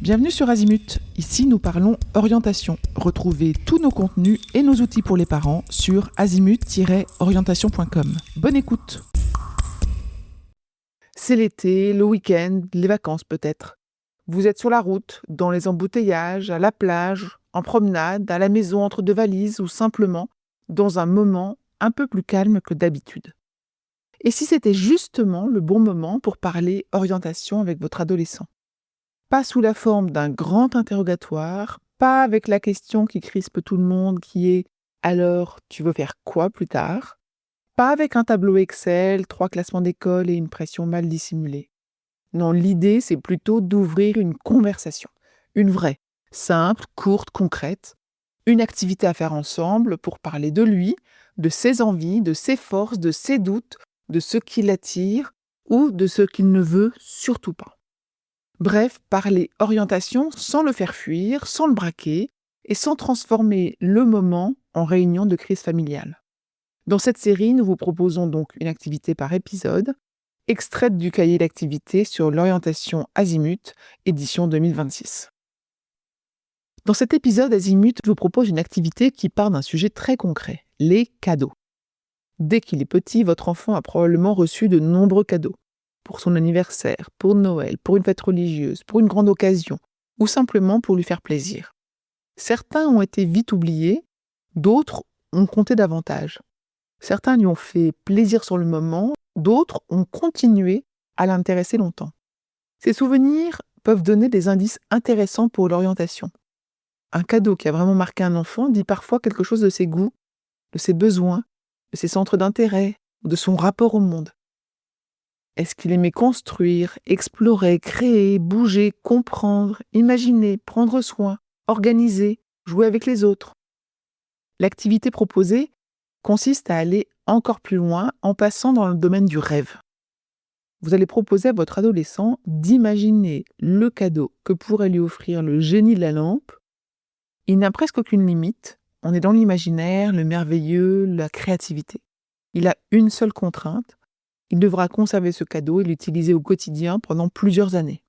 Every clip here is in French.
Bienvenue sur Azimut. Ici, nous parlons orientation. Retrouvez tous nos contenus et nos outils pour les parents sur azimut-orientation.com. Bonne écoute. C'est l'été, le week-end, les vacances peut-être. Vous êtes sur la route, dans les embouteillages, à la plage, en promenade, à la maison entre deux valises ou simplement dans un moment un peu plus calme que d'habitude. Et si c'était justement le bon moment pour parler orientation avec votre adolescent? Pas sous la forme d'un grand interrogatoire, pas avec la question qui crispe tout le monde qui est: «Alors, tu veux faire quoi plus tard?» Pas avec un tableau Excel, 3 classements d'école et une pression mal dissimulée. Non, l'idée, c'est plutôt d'ouvrir une conversation. Une vraie, simple, courte, concrète. Une activité à faire ensemble pour parler de lui, de ses envies, de ses forces, de ses doutes, de ce qui l'attire ou de ce qu'il ne veut surtout pas. Bref, parler orientation sans le faire fuir, sans le braquer et sans transformer le moment en réunion de crise familiale. Dans cette série, nous vous proposons donc une activité par épisode, extraite du cahier d'activité sur l'orientation Azimut, édition 2026. Dans cet épisode, Azimut vous propose une activité qui part d'un sujet très concret, les cadeaux. Dès qu'il est petit, votre enfant a probablement reçu de nombreux cadeaux. Pour son anniversaire, pour Noël, pour une fête religieuse, pour une grande occasion, ou simplement pour lui faire plaisir. Certains ont été vite oubliés, d'autres ont compté davantage. Certains lui ont fait plaisir sur le moment, d'autres ont continué à l'intéresser longtemps. Ces souvenirs peuvent donner des indices intéressants pour l'orientation. Un cadeau qui a vraiment marqué un enfant dit parfois quelque chose de ses goûts, de ses besoins, de ses centres d'intérêt, de son rapport au monde. Est-ce qu'il aimait construire, explorer, créer, bouger, comprendre, imaginer, prendre soin, organiser, jouer avec les autres? L'activité proposée consiste à aller encore plus loin en passant dans le domaine du rêve. Vous allez proposer à votre adolescent d'imaginer le cadeau que pourrait lui offrir le génie de la lampe. Il n'a presque aucune limite. On est dans l'imaginaire, le merveilleux, la créativité. Il a une seule contrainte. Il devra conserver ce cadeau et l'utiliser au quotidien pendant plusieurs années.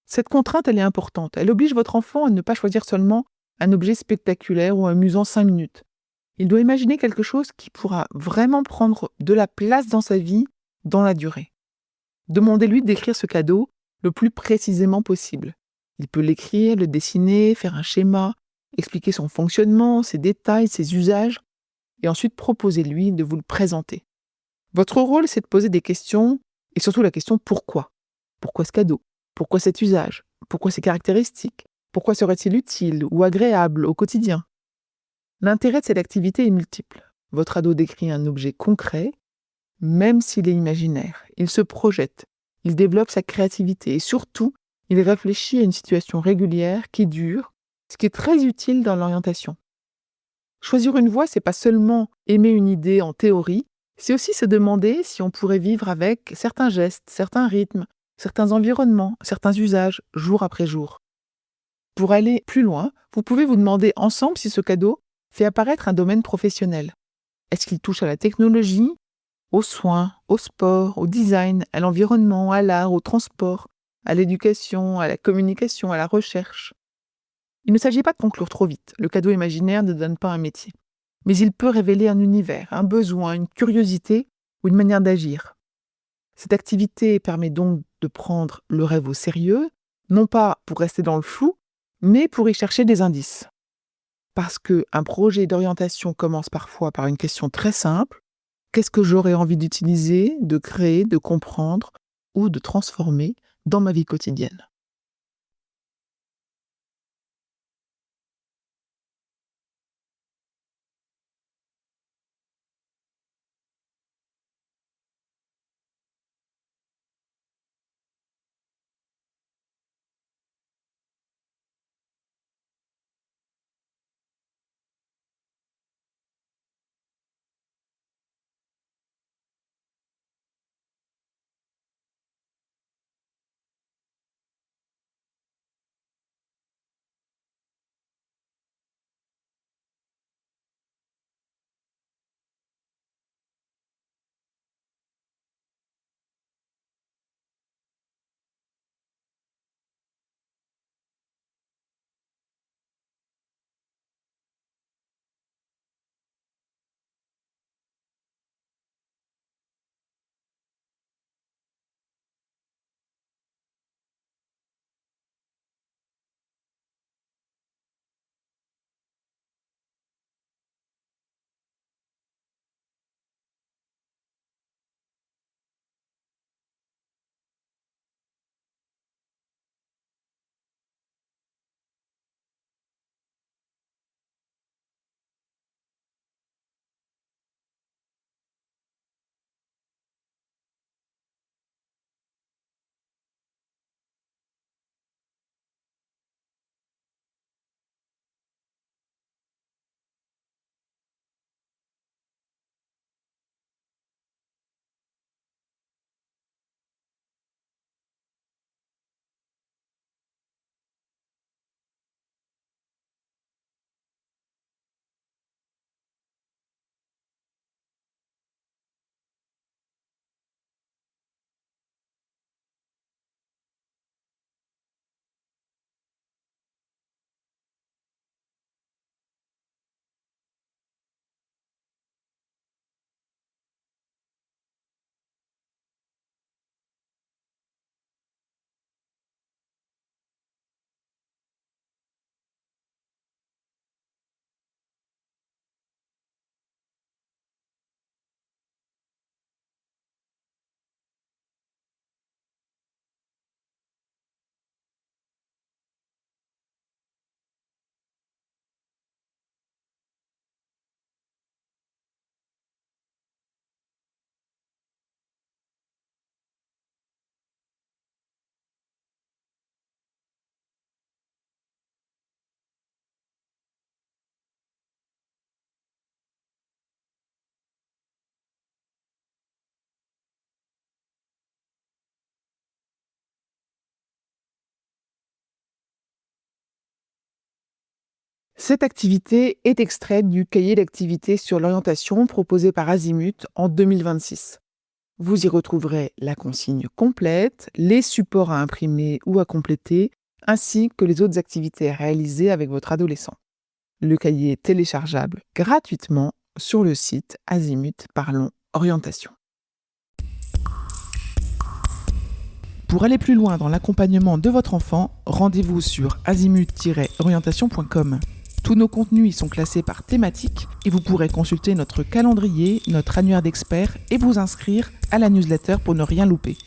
Cette contrainte, elle est importante. Elle oblige votre enfant à ne pas choisir seulement un objet spectaculaire ou amusant 5 minutes. Il doit imaginer quelque chose qui pourra vraiment prendre de la place dans sa vie, dans la durée. Demandez-lui de décrire ce cadeau le plus précisément possible. Il peut l'écrire, le dessiner, faire un schéma, expliquer son fonctionnement, ses détails, ses usages, et ensuite proposez-lui de vous le présenter. Votre rôle, c'est de poser des questions, et surtout la question pourquoi. Pourquoi ce cadeau? Pourquoi cet usage? Pourquoi ces caractéristiques? Pourquoi serait-il utile ou agréable au quotidien? L'intérêt de cette activité est multiple. Votre ado décrit un objet concret, même s'il est imaginaire. Il se projette, il développe sa créativité et surtout, il réfléchit à une situation régulière qui dure, ce qui est très utile dans l'orientation. Choisir une voie, c'est pas seulement aimer une idée en théorie, c'est aussi se demander si on pourrait vivre avec certains gestes, certains rythmes, certains environnements, certains usages, jour après jour. Pour aller plus loin, vous pouvez vous demander ensemble si ce cadeau fait apparaître un domaine professionnel. Est-ce qu'il touche à la technologie, aux soins, au sport, au design, à l'environnement, à l'art, au transport, à l'éducation, à la communication, à la recherche? Il ne s'agit pas de conclure trop vite. Le cadeau imaginaire ne donne pas un métier. Mais il peut révéler un univers, un besoin, une curiosité ou une manière d'agir. Cette activité permet donc de prendre le rêve au sérieux, non pas pour rester dans le flou, mais pour y chercher des indices. Parce qu'un projet d'orientation commence parfois par une question très simple: qu'est-ce que j'aurais envie d'utiliser, de créer, de comprendre ou de transformer dans ma vie quotidienne? Cette activité est extraite du cahier d'activités sur l'orientation proposé par Azimut en 2026. Vous y retrouverez la consigne complète, les supports à imprimer ou à compléter, ainsi que les autres activités à réaliser avec votre adolescent. Le cahier est téléchargeable gratuitement sur le site Azimut Parlons Orientation. Pour aller plus loin dans l'accompagnement de votre enfant, rendez-vous sur azimut-orientation.com. Tous nos contenus y sont classés par thématique et vous pourrez consulter notre calendrier, notre annuaire d'experts et vous inscrire à la newsletter pour ne rien louper.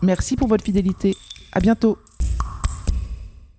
Merci pour votre fidélité. À bientôt.